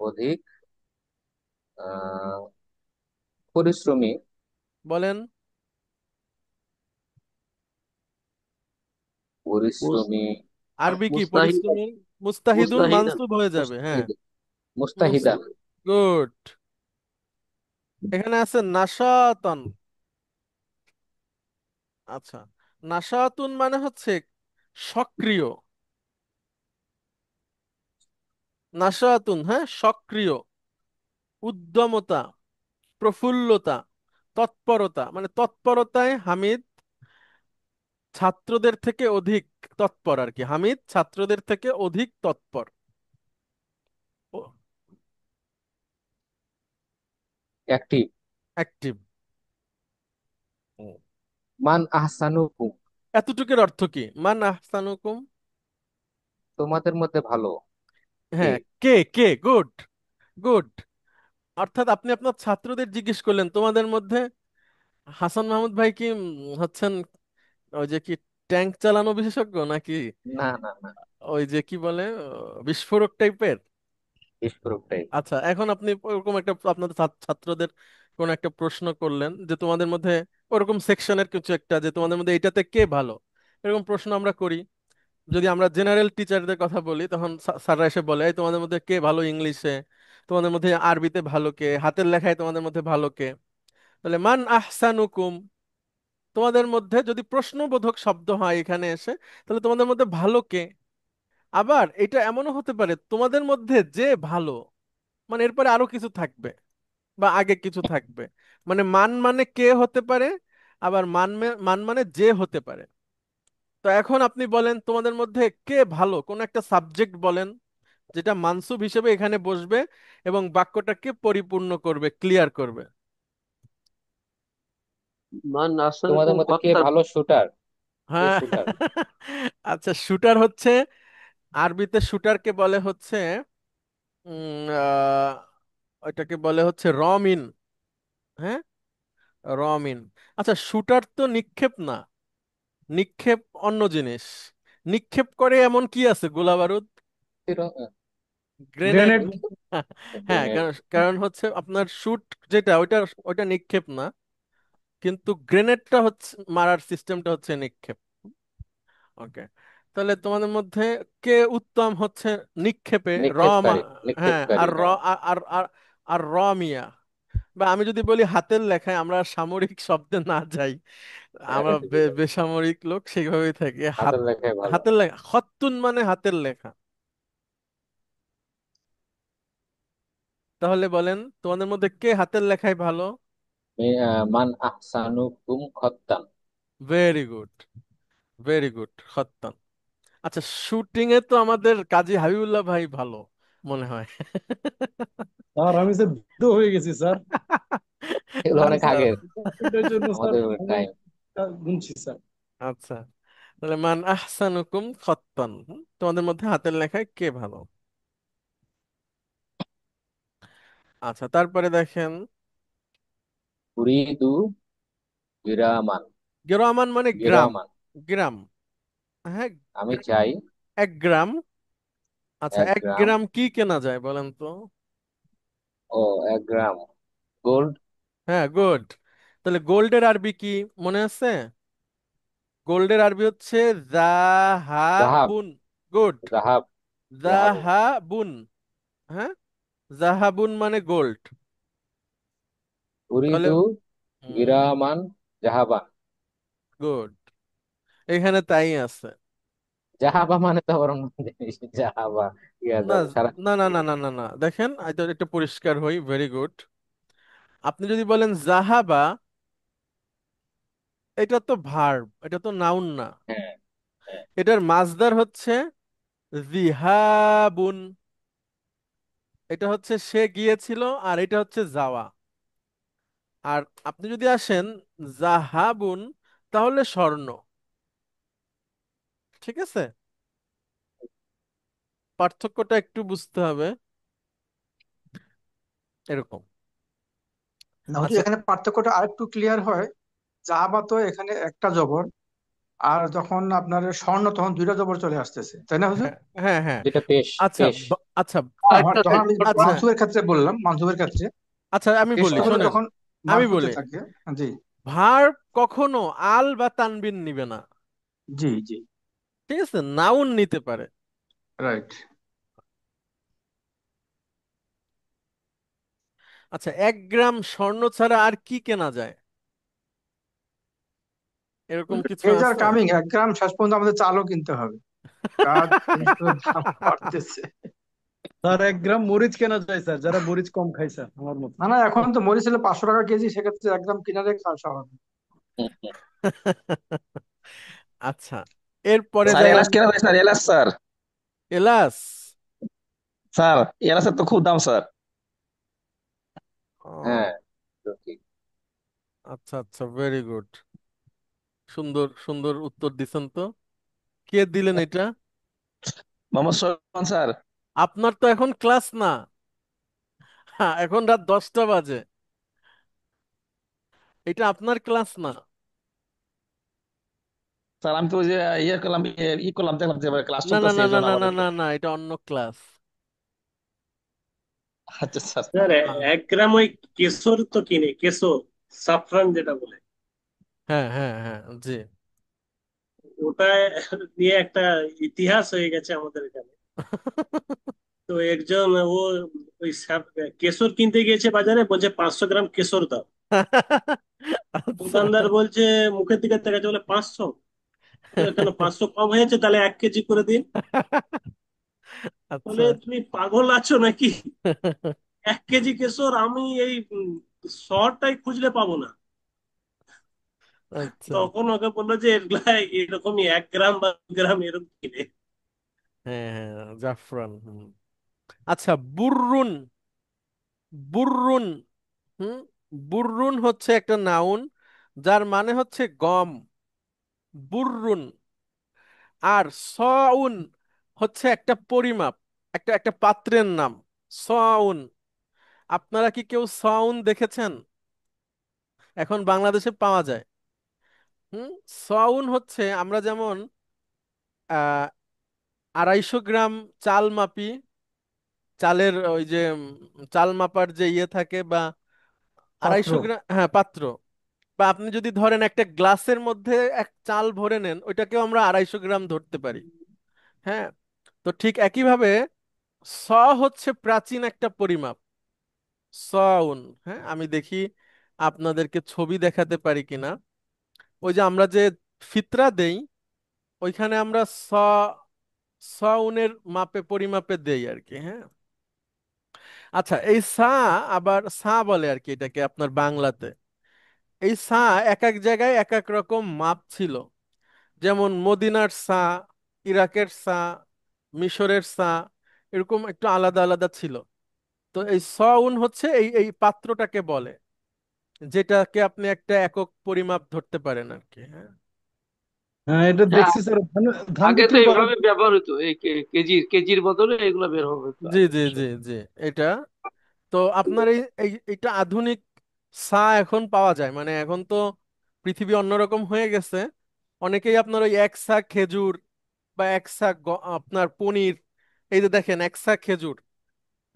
অধিক আহ, পরিশ্রমী। বলেন। পরিশ্রমী। আরবি কি মুস্তাহিদ। পরিশ্রমী? মুস্তাহিদুন মুস্তাহিদান। মানসুব হয়ে যাবে, হ্যাঁ। মুস্তাহিদ, মুস্তাহিদান। গুড। এখানে আছে নাশাতন। আচ্ছা, নাশাতুন মানে হচ্ছে সক্রিয়। নাশাতুন, হ্যাঁ, সক্রিয়, উদ্যমতা, প্রফুল্লতা, তৎপরতা, মানে তৎপরতায় হামিদ ছাত্রদের থেকে অধিক তৎপর আর কি। হামিদ ছাত্রদের থেকে অধিক তৎপর। অ্যাক্টিভ। অ্যাক্টিভ। মান আহসানুকুম, এতটুকুর অর্থ কি? মান আহসানুকুম? তোমাদের মধ্যে ভালো কে? হ্যাঁ, কে কে গুড, গুড। অর্থাৎ আপনি আপনার ছাত্রদের জিজ্ঞেস করলেন তোমাদের মধ্যে হাসান মাহমুদ ভাই কি হচ্ছেন ওই যে কি ট্যাঙ্ক চালানো বিশেষজ্ঞ নাকি না না না, ওই যে কি বলে বিস্ফোরক টাইপের? বিস্ফোরকটাই। আচ্ছা, এখন আপনি ওরকম একটা আপনাদের ছাত্রদের কোন একটা প্রশ্ন করলেন যে তোমাদের মধ্যে ওরকম সেকশনের কিছু একটা, যে তোমাদের মধ্যে এটাতে কে ভালো, এরকম প্রশ্ন আমরা করি। যদি আমরা জেনারেল টিচারদের কথা বলি তখন স্যাররা এসে বলে এই তোমাদের মধ্যে কে ভালো ইংলিশে, তোমাদের মধ্যে আরবিতে ভালো কে, হাতের লেখায় তোমাদের মধ্যে ভালো কে। তাহলে মান আহসানুকুম, তোমাদের মধ্যে যদি প্রশ্নবোধক শব্দ হয় এখানে এসে, তাহলে তোমাদের মধ্যে ভালো কে। আবার এটা এমনও হতে পারে তোমাদের মধ্যে যে ভালো, মানে এরপরে আরো কিছু থাকবে বা আগে কিছু থাকবে। মানে মান মানে কে হতে পারে, আবার মান মানে যে হতে পারে। তো এখন আপনি বলেন তোমাদের মধ্যে কে ভালো, কোন একটা সাবজেক্ট বলেন যেটা মানসুব হিসেবে এখানে বসবে এবং বাক্যটাকে পরিপূর্ণ করবে, ক্লিয়ার করবে। মান তোমাদের আহসানুকুম মধ্যে কে কত্তান। ভালো শুটার? কে হ্যাঁ। শুটার? আচ্ছা, শুটার হচ্ছে আরবিতে শুটারকে বলে হচ্ছে ওইটাকে বলে হচ্ছে রমিন। হ্যাঁ, রমিন। আচ্ছা, শুটার তো নিক্ষেপ না, নিক্ষেপ অন্য জিনিস। নিক্ষেপ করে এমন কি আছে, গোলা বারুদ, গ্রেনেড। গ্রেনেড। হ্যাঁ, গ্রেনেড। কারণ কারণ হচ্ছে আপনার শুট যেটা ওইটা, ওইটা নিক্ষেপ না, কিন্তু গ্রেনেডটা হচ্ছে মারার সিস্টেমটা হচ্ছে নিক্ষেপ। ওকে, তাহলে তোমাদের মধ্যে কে উত্তম হচ্ছে নিক্ষেপে? নিক্ষেপকারী, হ্যাঁ, নিক্ষেপকারী, আর হ্যাঁ। আর মিয়া। বা আমি যদি বলি হাতের লেখায়, আমরা সামরিক শব্দে না যাই, হ্যাঁ, আমরা বুঝলাম। বেসামরিক লোক সেইভাবেই থাকি। হাতের লেখায় ভালো। হাতের লেখা খত্তুন মানে হাতের লেখা। তাহলে বলেন তোমাদের মধ্যে কে হাতের লেখায় ভালো? মান আহসানুকুম খত্তান। ভেরি গুড, ভেরি গুড, খত্তান। আচ্ছা, শুটিং এ তো আমাদের কাজী হাবিবুল্লাহ ভাই ভালো মনে হয়। স্যার আমি স্যার বৃদ্ধ হয়ে গেছি স্যার। এগুলো অনেক আচ্ছা, আগের, এটার জন্য স্যার আমাদের আমি টাইম। গুনছি স্যার। আচ্ছা, তাহলে মান আহসানুকুম খত্তান, তোমাদের মধ্যে হাতের লেখায় কে ভালো। আচ্ছা, তারপরে দেখেন উরিদু বিরামান। গেরামান মানে গ্রাম। বিরামান, গ্রাম, হ্যাঁ, আমি চাই। 1 গ্রাম। আচ্ছা, এক এক গ্রাম গ্রাম কি কেনা যায় বলেন তো? ও 1 গ্রাম গোল্ড। হ্যাঁ, গুড। তাহলে গোল্ডের আরবি কি মনে আছে? গোল্ডের আরবি হচ্ছে জাহাব। জাহাবুন। গুড, জাহাব। জাহাবু। জাহাবুন। হ্যাঁ, জাহাবুন মানে গোল্ড। তাহলে উরিদু বিরামান জাহাবান। গুড, এখানে তাই আছে। জাহাবা মানে তো আবার অন্য জিনিস। জাহাবা ইয়া না, ধরো সারা। না, না, না, না, না, না, দেখেন এটা একটু পরিষ্কার হই, ভেরি গুড। আপনি যদি বলেন জাহাবা, এটা তো ভার্ব, এটা তো নাউন না। হ্যাঁ, হ্যাঁ। এটার মাজদার হচ্ছে জিহাবুন। এটা হচ্ছে সে গিয়েছিল, আর এটা হচ্ছে যাওয়া। আর আপনি যদি আসেন জাহাবুন, তাহলে স্বর্ণ। ঠিক আছে, পার্থক্যটা একটু বুঝতে হবে, এরকম। না হুজুর, আচ্ছা, এখানে পার্থক্যটা আরেকটু ক্লিয়ার হয়। জাহাবা তো এখানে একটা জবর, আর যখন আপনার স্বর্ণ তখন দুইটা জবর চলে আসতেছে, তাই না হুজুর? হ্যাঁ, হ্যাঁ, হ্যাঁ। যেটা পেশ, আচ্ছা, পেশ। আচ্ছা, হ্যাঁ, একটা যখন আমি আচ্ছা, মানসুবের ক্ষেত্রে বললাম, মানসুবের ক্ষেত্রে আচ্ছা, আমি বলি পেশটা হলে শোনেন, তখন আমি মারফুতে বলি থাকে। জি, ভার্ব কখনো আল বা তানবিন নিবে না। জি, জি। ঠিক আছে, নাউন নিতে পারে। রাইট। আচ্ছা, 1 গ্রাম স্বর্ণ ছাড়া আর কি কেনা যায়? এরকম কিছু ডেজ আর আছে? কামিং, 1 গ্রাম শেষ পর্যন্ত আমাদের চালও কিনতে হবে, কাজ জিনিসপত্রের দাম বাড়তেছে। স্যার 1 গ্রাম মরিচ কেনা যায় স্যার, যারা মরিচ কম খায় স্যার আমার মতো। না না, এখন তো মরিচ হলে 500 টাকা কেজি, সেক্ষেত্রে 1 গ্রাম কিনারে খাওয়া স্বাভাবিক। হুম, হুম। আচ্ছা, এরপরে স্যার যাই এলাচ আমরা। কেনা যায় স্যার, এলাচ স্যার। এলাচ? স্যার এলাচের তো খুব দাম স্যার। হ্যাঁ, ও, তো ঠিক। আচ্ছা আচ্ছা, ভেরি গুড। সুন্দর সুন্দর উত্তর দিছেন তো। কে দিলেন এটা? মোহাম্মদ সোহান স্যার। আপনার তো এখন ক্লাস না। হ্যাঁ, এখন রাত 10টা বাজে। এটা আপনার ক্লাস না। স্যার আমি তো ওই যে ইয়ে করলাম, করলাম, দেখলাম যে ক্লাস না না চলতেছে না এই না জন্য না আবার না একটু। না না, এটা অন্য ক্লাস। আচ্ছা স্যার। স্যার হ্যাঁ 1 গ্রাম ওই কেশর তো কিনে, কেশর সাফরান যেটা বলে, হ্যাঁ হ্যাঁ হ্যাঁ, জি। ওটা নিয়ে একটা ইতিহাস হয়ে গেছে আমাদের এখানে। তো একজন ও ওই কেশর কিনতে গিয়েছে বাজারে, বলছে 500 গ্রাম কেশর দাও। আচ্ছা দোকানদার বলছে, মুখের দিকে তাকাচ্ছে, বলে 500। কেন, 500 কম হয়েছে, তাহলে 1 কেজি করে দিন। বলে আচ্ছা তুমি পাগল আছো নাকি? 1 কেজি কেশর আমি এই শহরটাই খুঁজলে পাবো না। আচ্ছা। তখন ওকে বললো যে এগুলা এরকমই 1 গ্রাম বা 2 গ্রাম এরকম কিনে। হ্যাঁ হ্যাঁ, জাফরান। আচ্ছা, বুররুন। বুররুন। হুম। বুররুন হচ্ছে একটা নাউন, যার মানে হচ্ছে গম। বুররুন। আর সউন হচ্ছে একটা পরিমাপ, একটা একটা পাত্রের নাম। সউন। আপনারা কি কেউ সউন দেখেছেন? এখন বাংলাদেশে পাওয়া যায়। হুম। সউন হচ্ছে আমরা যেমন 250 গ্রাম চাল মাপি, চালের ওই যে চাল মাপার যে ইয়ে থাকে, বা পাত্র। 250 গ্রাম, হ্যাঁ, পাত্র। বা আপনি যদি ধরেন একটা গ্লাসের মধ্যে এক চাল ভরে নেন, ওইটাকেও আমরা 250 গ্রাম ধরতে পারি। হ্যাঁ। তো ঠিক একইভাবে স হচ্ছে প্রাচীন একটা পরিমাপ। সউন। হ্যাঁ, আমি দেখি আপনাদেরকে ছবি দেখাতে পারি কিনা। ওই যে আমরা যে ফিতরা দেই, ওইখানে আমরা সউনের মাপে পরিমাপে দেই আর কি। হ্যাঁ। আচ্ছা, এই আবার বলে আর কি এটাকে আপনার বাংলাতে। এই এক এক জায়গায় এক এক রকম মাপ ছিল। যেমন মদিনার ইরাকের মিশরের এরকম একটু আলাদা আলাদা ছিল। তো এই সউন হচ্ছে এই এই পাত্রটাকে বলে, যেটাকে আপনি একটা একক পরিমাপ ধরতে পারেন আর কি। হ্যাঁ। হ্যাঁ এটা হ্যাঁ, দেখছি স্যার, ধান ধান আগে তো বিক্রি করা। এইভাবে ব্যবহার হতো, এই কেজির কেজির বদলে এগুলো বের হবে তো জি আগে জি জি সব। জি। এটা তো আপনার এটা আধুনিক এখন পাওয়া যায়, মানে এখন তো পৃথিবী অন্যরকম হয়ে গেছে। অনেকেই আপনার ওই 1 খেজুর বা 1 আপনার পনির, এই যে দেখেন 1 খেজুর,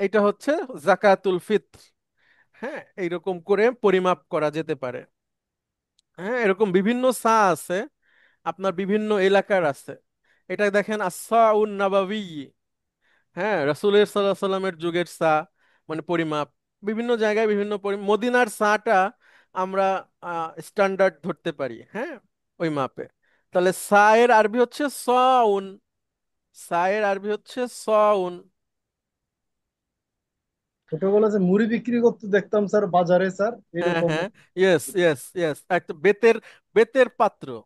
এটা হচ্ছে জাকাতুল ফিত্র। হ্যাঁ, এইরকম করে পরিমাপ করা যেতে পারে। হ্যাঁ, এরকম বিভিন্ন আছে, আপনার বিভিন্ন এলাকার আছে। এটা দেখেন আসসাউন নাবাবী। হ্যাঁ, রাসূলের সাল্লাল্লাহু আলাইহি সাল্লামের যুগের মানে পরিমাপ। বিভিন্ন জায়গায় বিভিন্ন মদিনার আমরা স্ট্যান্ডার্ড ধরতে পারি। হ্যাঁ, ওই মাপে। তাহলে এর আরবি হচ্ছে সাউন। এর আরবি হচ্ছে সাউন। ছোটবেলা যে মুড়ি বিক্রি করতে দেখতাম স্যার বাজারে স্যার, হ্যাঁ এরকম। হ্যাঁ, ইয়েস ইয়েস ইয়েস, একটা বেতের বেতের পাত্র।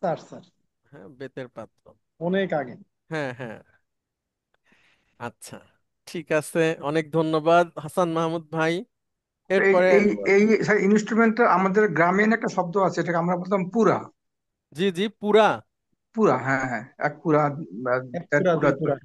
স্যার স্যার হ্যাঁ, বেতের পাত্র। অনেক আগে। হ্যাঁ হ্যাঁ। আচ্ছা, ঠিক আছে। অনেক ধন্যবাদ হাসান মাহমুদ ভাই। এই এরপরে এই এই ইনস্ট্রুমেন্টটা আমাদের গ্রামীণ একটা শব্দ আছে, এটাকে আমরা বলতাম পুরা। জি জি, পুরা। পুরা, হ্যাঁ হ্যাঁ, 1 পুরা, এক 1.5 পুরা পুরা। 2 পুরা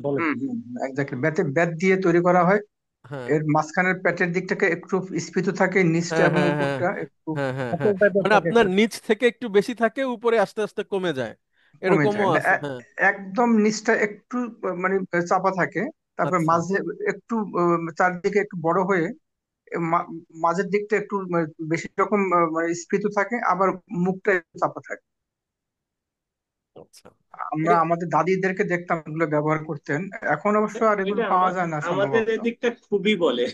বলে। হুম হুম, এক্স্যাক্টলি। বেত দিয়ে তৈরি করা হয়। হ্যাঁ এর মাঝখানের পেটের দিকটাকে একটু স্ফীত থাকে, নিচটা হ্যাঁ এবং হ্যাঁ হ্যাঁ উপরটা একটু হ্যাঁ হ্যাঁ হাতের হ্যাঁ, টাইপের মানে থাকে আপনার একটা। নিচ থেকে একটু বেশি থাকে, উপরে আস্তে আস্তে কমে যায়। কমে এরকমও যায়। আছে, হ্যাঁ। একদম নিচটা একটু মানে চাপা থাকে, তারপর আচ্ছা মাঝে একটু চারদিকে একটু বড় হয়ে মা- মাঝের দিকটা একটু বেশি রকম মানে স্ফীত থাকে, আবার মুখটা একটু চাপা থাকে। আচ্ছা। আমরা আমাদের দাদিদেরকে দেখতাম এগুলো ব্যবহার করতেন, এখন অবশ্য আর এগুলো ওইটা পাওয়া যায় না আমাদের সম্ভবত। এদিকটা খুবই বলে।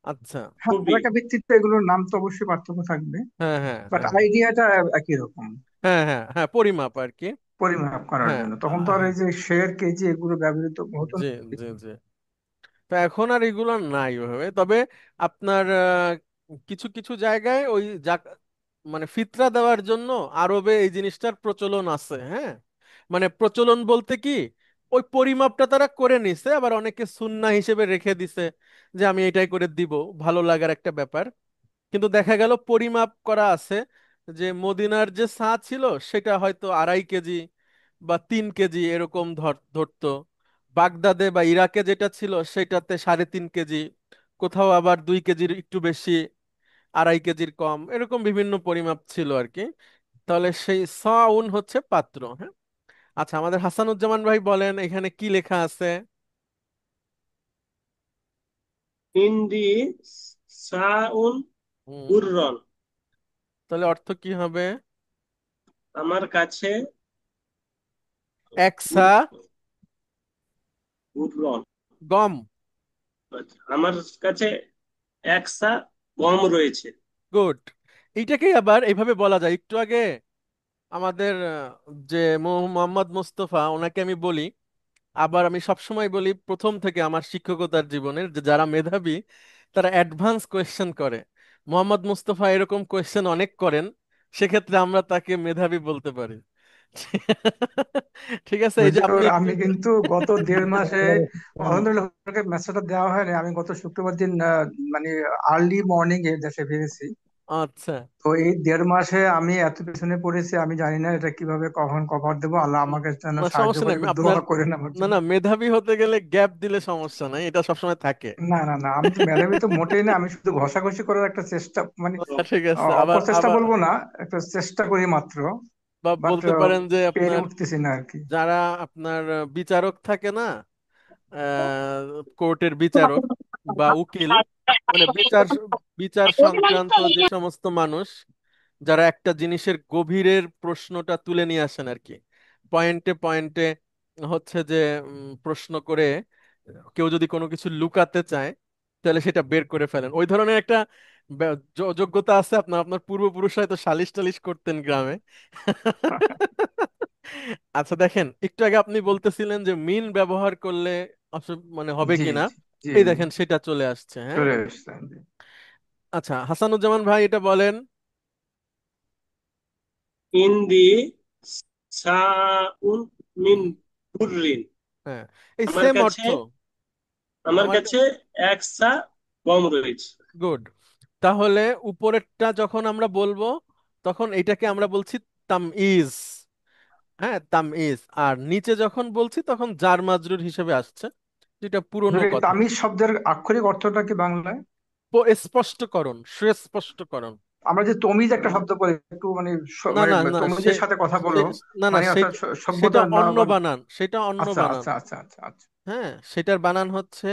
আচ্ছা। হ্যাঁ, খুবই। এলাকা ভিত্তিতে এগুলোর নাম তো অবশ্যই পার্থক্য থাকবে, হ্যাঁ হ্যাঁ বাট হ্যাঁ আইডিয়াটা একই রকম। হ্যাঁ হ্যাঁ হ্যাঁ, পরিমাপ আর কি। পরিমাপ করার হ্যাঁ জন্য তখন তো আর এই যে শের, কেজি এগুলো ব্যবহৃত হতো জি না। জি জি। তো এখন আর এগুলো নাই ওইভাবে, তবে আপনার কিছু কিছু জায়গায় ওই মানে ফিতরা দেওয়ার জন্য আরবে এই জিনিসটার প্রচলন আছে, হ্যাঁ। মানে প্রচলন বলতে কি, ওই পরিমাপটা তারা করে নিছে, আবার অনেকে সুন্নাহ হিসেবে রেখে দিছে যে আমি এটাই করে দিব, ভালো লাগার একটা ব্যাপার। কিন্তু দেখা গেল পরিমাপ করা আছে যে মদিনার যে সা ছিল সেটা হয়তো 2.5 কেজি বা 3 কেজি এরকম ধরতো। বাগদাদে বা ইরাকে যেটা ছিল সেটাতে 3.5 কেজি, কোথাও আবার 2 কেজির একটু বেশি, 2.5 কেজির কম, এরকম বিভিন্ন পরিমাপ ছিল আর কি। তাহলে সেই সাউন হচ্ছে পাত্র, হ্যাঁ। আচ্ছা, আমাদের হাসানুজ্জামান ভাই বলেন এখানে কি লেখা আছে। ইন্দি সাউন হুম, বুররন। তাহলে অর্থ কি হবে? আমার কাছে একসা বুররন। গম। আচ্ছা, আমার কাছে একসা গম রয়েছে। গুড। এইটাকেই আবার এইভাবে বলা যায়, একটু আগে আমাদের যে মোহাম্মদ মোস্তফা ওনাকে আমি বলি, আবার আমি সবসময় বলি প্রথম থেকে আমার শিক্ষকতার জীবনের, যে যারা মেধাবী তারা অ্যাডভান্স কোয়েশ্চেন করে। মোহাম্মদ মুস্তফা এরকম কোয়েশ্চেন অনেক করেন, সেক্ষেত্রে আমরা তাকে মেধাবী বলতে পারি। ঠিক আছে, এই যে আপনি হুজুর, একটু আমি কিন্তু গত 1.5 মাসে আলহামদুলিল্লাহ আপনাকে মেসেজটা দেওয়া হয়নি। আমি গত শুক্রবার দিন মানে আর্লি মর্নিং এ দেশে ফিরেছি। আচ্ছা। তো এই 1.5 মাসে আমি এত পিছনে পড়েছি, আমি জানি না এটা কিভাবে কখন কভার দেবো। আল্লাহ উম, আমাকে যেন না সাহায্য সমস্যা করে, নেই একটু আপনার, দোয়া করেন আমার না জন্য। না, মেধাবী হতে গেলে গ্যাপ দিলে সমস্যা নাই, এটা সবসময় থাকে। না না না, আমি তো মেধাবী তো মোটেই না, আমি শুধু ঘষাঘষি করার একটা চেষ্টা, মানে আচ্ছা, ঠিক আছে, আবার অপচেষ্টা আবার বলবো না, একটা চেষ্টা করি মাত্র। বা বাট বলতে পারেন যে পেরে আপনার উঠতেছি না আর কি। যারা আপনার বিচারক থাকে না, কোর্টের বিচারক বা উকিল, মানে বিচার বিচার সংক্রান্ত যে সমস্ত মানুষ যারা একটা জিনিসের গভীরের প্রশ্নটা তুলে নিয়ে আসেন আর কি, পয়েন্টে পয়েন্টে হচ্ছে যে প্রশ্ন করে কেউ যদি কোনো কিছু লুকাতে চায় তাহলে সেটা বের করে ফেলেন, ওই ধরনের একটা যোগ্যতা আছে আপনার। আপনার পূর্বপুরুষরা হয়তো সালিশ টালিশ করতেন গ্রামে। আচ্ছা দেখেন, একটু আগে আপনি বলতেছিলেন যে মিন ব্যবহার করলে মানে হবে জি কিনা, জি জি এই জি, দেখেন সেটা চলে আসছে, হ্যাঁ। চলে এসছেন জি। আচ্ছা, হাসানুজ্জামান ভাই এটা বলেন। ইন্দি সাউন মিন হুম, বুররিন। হ্যাঁ, এই আমার সেম কাছে অর্থ। আমার আমার কাছে একসা গম রয়েছে। গুড। তাহলে উপরেরটা যখন আমরা বলবো তখন এটাকে আমরা বলছি তামইজ, হ্যাঁ, তামইজ। আর নিচে যখন বলছি তখন জার মাজরুর হিসেবে আসছে, যেটা পুরনো ধরে কথা। তামিজ শব্দের আক্ষরিক অর্থটা কি বাংলায়? স্পষ্টকরণ, সুস্পষ্টকরণ। আমরা যে তমিজ একটা শব্দ বলি, একটু মানে না মানে না না, তমিজের সাথে কথা বলো, না না, মানে অর্থাৎ সেটা সভ্যতা না অন্য বা। বানান, সেটা অন্য আচ্ছা বানান। আচ্ছা আচ্ছা আচ্ছা আচ্ছা। হ্যাঁ, সেটার বানান হচ্ছে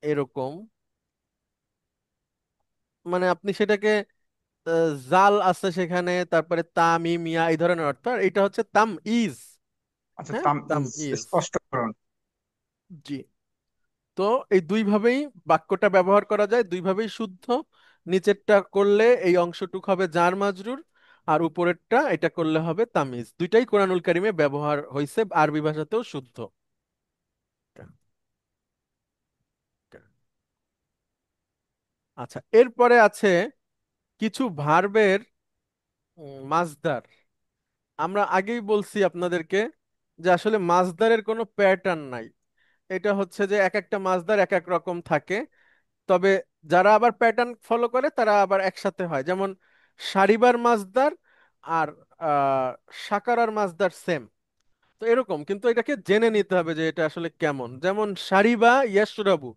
এরকম, মানে আপনি সেটাকে জাল আছে সেখানে, তারপরে তামি মিয়া এই ধরনের অর্থ, আর এটা হচ্ছে তাম ইজ। আচ্ছা, হ্যাঁ, তাম তামিজ ইজ। স্পষ্টকরণ। জি। তো এই দুইভাবেই বাক্যটা ব্যবহার করা যায়, দুইভাবেই শুদ্ধ। নিচেরটা করলে এই অংশটুক হবে জার মাজরুর, আর উপরেরটা এটা করলে হবে তামিজ। দুইটাই কোরআনুল কারিমে ব্যবহার হয়েছে, আরবি ভাষাতেও শুদ্ধ। আচ্ছা, এরপরে আছে কিছু ভার্বের মাজদার। আমরা আগেই বলছি আপনাদেরকে যে আসলে মাজদারের কোনো প্যাটার্ন নাই, এটা হচ্ছে যে এক একটা মাজদার এক এক রকম থাকে। তবে যারা আবার প্যাটার্ন ফলো করে তারা আবার একসাথে হয়, যেমন সারিবার মাজদার আর আহ সাকারার মাজদার সেম। তো এরকম, কিন্তু এটাকে জেনে নিতে হবে যে এটা আসলে কেমন। যেমন সারিবা ইয়াশরাবু,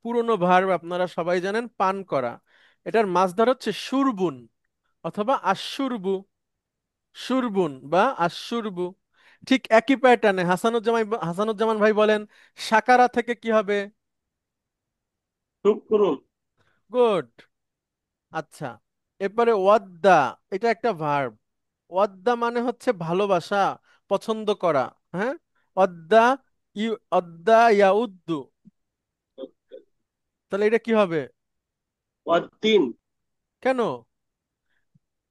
পুরনো ভার্ব, আপনারা সবাই জানেন পান করা, এটার মাজদার হচ্ছে শুরবুন অথবা আশুরবু, শুরবুন বা আশুরবু। ঠিক একই প্যাটার্নে হাসানুজ্জামান ভাই বলেন সাকারা থেকে কি হবে? শুক্রুন। গুড। আচ্ছা, এরপরে ওয়াদ্দা, এটা একটা ভার্ব। ওয়াদ্দা মানে হচ্ছে ভালোবাসা, পছন্দ করা, হ্যাঁ। ওয়াদ্দা, অদ্দা ইয়াউদ্দু, তাহলে এটা কি হবে? অদ্দিন, কেন?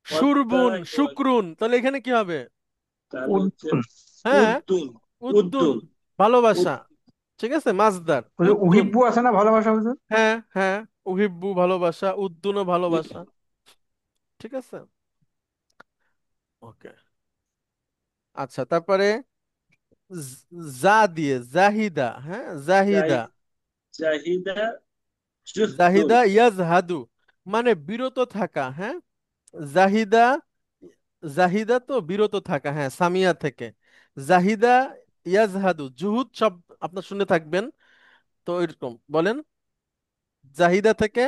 সুরবুন, অধ্যায়, শুক্রুন, তাহলে এখানে কি হবে? তাহলে হচ্ছে উদ্দুন। হ্যাঁ, উদ্দুন। উদ্দুন, উদ্দুন। ভালোবাসা। উদ- ঠিক আছে, মাসদার হুজুর উদ্দুন। উহিব্বু আছে না ভালোবাসা হুজুর? হ্যাঁ হ্যাঁ, উহিব্বু ভালোবাসা, উদ্দুনও ভালোবাসা। ঠিক আছে, ওকে। আচ্ছা, তারপরে জ- যা দিয়ে জাহিদা, হ্যাঁ জাহিদা। জাহি- জাহিদা, জুহদুন। জাহিদা ইয়াজহাদু, মানে বিরত থাকা, হ্যাঁ। জাহিদা, জাহিদা তো বিরত থাকা, হ্যাঁ, সামিয়া থেকে। জাহিদা ইয়াজহাদু, জুহুদ সব আপনার শুনে থাকবেন, তো এরকম বলেন, জাহিদা থেকে।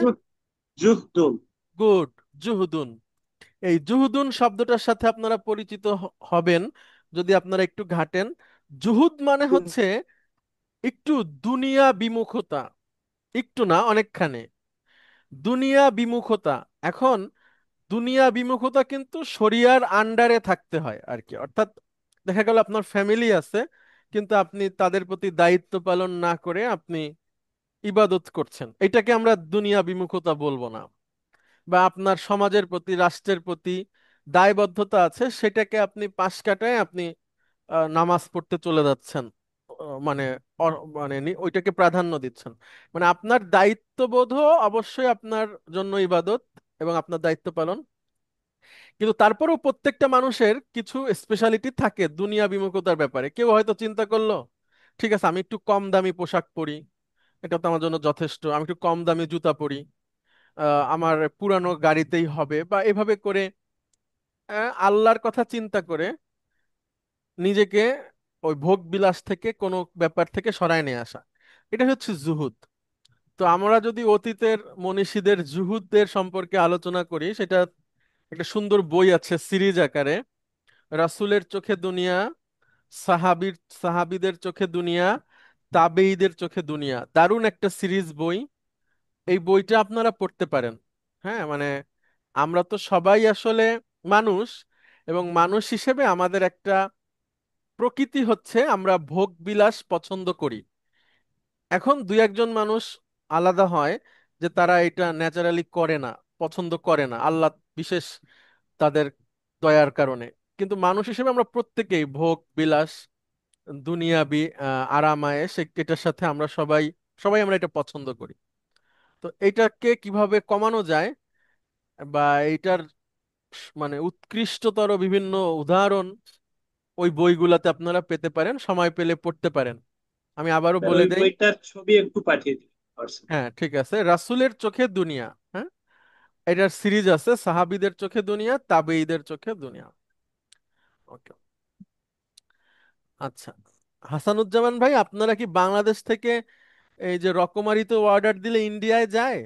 জুহদুন। গুড, জুহুদুন। এই জুহুদুন শব্দটার সাথে আপনারা পরিচিত হবেন যদি আপনারা একটু ঘাটেন। জুহুদ মানে হচ্ছে একটু দুনিয়া বিমুখতা, একটু না অনেকখানি দুনিয়া বিমুখতা। এখন দুনিয়া বিমুখতা কিন্তু শরিয়ার আন্ডারে থাকতে হয় আর কি, অর্থাৎ দেখা গেল আপনার ফ্যামিলি আছে কিন্তু আপনি তাদের প্রতি দায়িত্ব পালন না করে আপনি ইবাদত করছেন, এটাকে আমরা দুনিয়া বিমুখতা বলবো না। বা আপনার সমাজের প্রতি, রাষ্ট্রের প্রতি দায়বদ্ধতা আছে, সেটাকে আপনি পাশ কাটায় আপনি নামাজ পড়তে চলে যাচ্ছেন, মানে মানে ওইটাকে প্রাধান্য দিচ্ছেন। মানে আপনার দায়িত্ববোধও অবশ্যই আপনার জন্য ইবাদত এবং আপনার দায়িত্ব পালন। কিন্তু তারপরেও প্রত্যেকটা মানুষের কিছু স্পেশালিটি থাকে দুনিয়া বিমুখতার ব্যাপারে। কেউ হয়তো চিন্তা করলো, ঠিক আছে আমি একটু কম দামি পোশাক পরি, এটা তো আমার জন্য যথেষ্ট, আমি একটু কম দামি জুতা পরি, আমার পুরানো গাড়িতেই হবে, বা এভাবে করে আল্লাহর কথা চিন্তা করে নিজেকে ওই ভোগ বিলাস থেকে কোনো ব্যাপার থেকে সরায় নিয়ে আসা, এটা হচ্ছে জুহুদ। তো আমরা যদি অতীতের মনীষীদের জুহুদদের সম্পর্কে আলোচনা করি, সেটা একটা সুন্দর বই আছে সিরিজ আকারে, রাসূলের চোখে দুনিয়া, সাহাবীদের চোখে দুনিয়া, তাবেঈদের চোখে দুনিয়া, দারুণ একটা সিরিজ বই। এই বইটা আপনারা পড়তে পারেন। হ্যাঁ, মানে আমরা তো সবাই আসলে মানুষ, এবং মানুষ হিসেবে আমাদের একটা প্রকৃতি হচ্ছে আমরা ভোগ বিলাস পছন্দ করি। এখন দুই একজন মানুষ আলাদা হয় যে তারা এটা ন্যাচারালি করে না, পছন্দ করে না, আল্লাহ বিশেষ তাদের দয়ার কারণে। কিন্তু মানুষ হিসেবে আমরা প্রত্যেকেই ভোগ বিলাস, দুনিয়াবি আরামায়েশ, এটার সাথে আমরা সবাই সবাই আমরা এটা পছন্দ করি। তো এটাকে কিভাবে কমানো যায়, বা এইটার মানে উৎকৃষ্টতর বিভিন্ন উদাহরণ ওই বইগুলাতে আপনারা পেতে পারেন, সময় পেলে পড়তে পারেন। আমি আবারও স্যার বলে ওই দেই। বইটার ছবি একটু পাঠিয়ে দিন হোয়াটসঅ্যাপে। হ্যাঁ ঠিক আছে, রাসূলের চোখে দুনিয়া, হ্যাঁ, এটার সিরিজ আছে, সাহাবীদের চোখে দুনিয়া, তাবেঈদের চোখে দুনিয়া। ওকে, আচ্ছা। হাসানুজ্জামান ভাই, আপনারা কি বাংলাদেশ থেকে এই যে রকমারিতে অর্ডার দিলে ইন্ডিয়ায় যায়?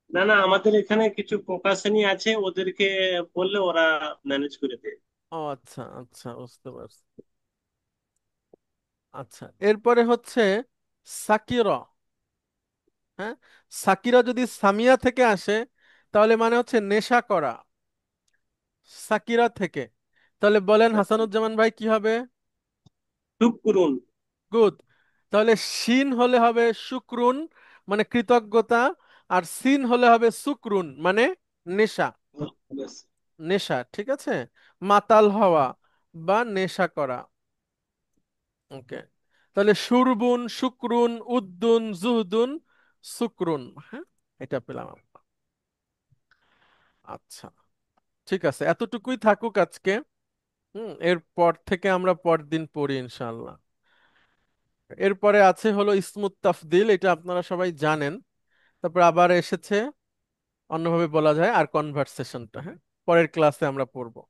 না না, আমাদের এখানে কিছু প্রকাশনী আছে, ওদেরকে বললে ওরা ম্যানেজ করে দেয়। ও আচ্ছা আচ্ছা, বুঝতে পারছি। আচ্ছা, এরপরে হচ্ছে সাকিরা। হ্যাঁ, সাকিরা যদি সামিয়া থেকে আসে তাহলে মানে হচ্ছে নেশা করা, সাকিরা থেকে। তাহলে বলেন হাসানুজ্জামান ভাই কি হবে? চুপ করুন। গুড। তাহলে শিন হলে হবে শুক্রুন, মানে কৃতজ্ঞতা, আর সিন হলে হবে সুকরুন, মানে নেশা। ব্যাস। নেশা, ঠিক আছে, মাতাল হওয়া বা নেশা করা। ওকে, তাহলে সুরবুন, শুক্রুন, উদ্দুন, জুহদুন, সুকরুন, হ্যাঁ, এটা পেলাম আমরা। আচ্ছা, ঠিক আছে, এতটুকুই থাকুক আজকে। এরপর থেকে আমরা পরদিন পড়ি ইনশাআল্লাহ। এরপরে আছে হলো ইসমুত তাফদিল, এটা আপনারা সবাই জানেন। তারপর আবার এসেছে অন্যভাবে বলা যায় আর কনভারসেশনটা, হ্যাঁ, পরের ক্লাসে আমরা পড়বো।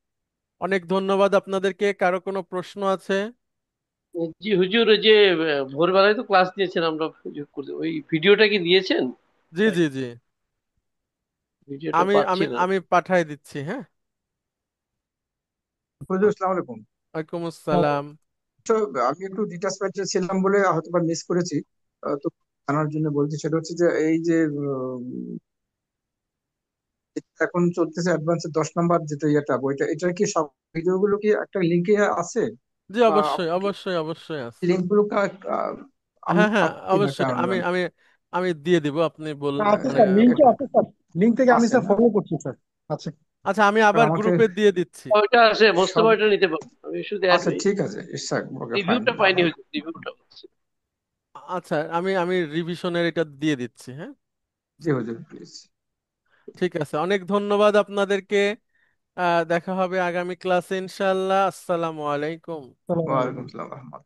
অনেক ধন্যবাদ আপনাদেরকে। কারো কোনো প্রশ্ন আছে? জি হুজুর, ওই যে ভোরবেলায় তো ক্লাস দিয়েছেন, আমরা ওই ভিডিওটা কি দিয়েছেন? জি জি জি, ভিডিওটা আমি পাচ্ছি আমি না। আমি পাঠাই দিচ্ছি, হ্যাঁ। হুজুর আসসালামু আলাইকুম। ওয়ালাইকুম আসসালাম। তো আমি একটু ডিটাচমেন্ট ছিলাম বলে হয়তো বা মিস করেছি। তো জানার জন্য বলছি, সেটা হচ্ছে যে এই যে যেটা এখন চলতেছে অ্যাডভান্সের 10 নম্বর যেটা ইয়েটা বইটা, এটার কি সব ভিডিও গুলো কি একটা লিঙ্কে আছে? জি, বা অবশ্যই আপনি কি অবশ্যই অবশ্যই আছে। লিঙ্ক গুলো আমি হ্যাঁ হ্যাঁ, পাচ্ছি না অবশ্যই, কেন আমি জানি। আমি আমি দিয়ে দিব, আপনি হ্যাঁ, আচ্ছা মানে স্যার, লিঙ্কে এটা আছে স্যার, লিঙ্ক থেকে আমি আছে স্যার না? ফলো করছি স্যার। আচ্ছা। আচ্ছা আমি আর আবার আমাকে গ্রুপে দিয়ে দিচ্ছি। ওইটা আছে, মোস্তফা সব, ওইটা নিতে পারবো, আমি শুধু আচ্ছা ঠিক আছে ইশাক, ওকে ফাইন। রিভিউটা পাইনি, হচ্ছে রিভিউটা হচ্ছে। আচ্ছা আমি আমি রিভিশনের এটা দিয়ে দিচ্ছি, হ্যাঁ। জি হুজুর প্লিজ। ঠিক আছে, অনেক ধন্যবাদ আপনাদেরকে। দেখা হবে আগামী ক্লাসে ইনশাআল্লাহ। আসসালামু আলাইকুম। আসসালামু ওয়ালাইকুম আলাইকুম। আসসালাম।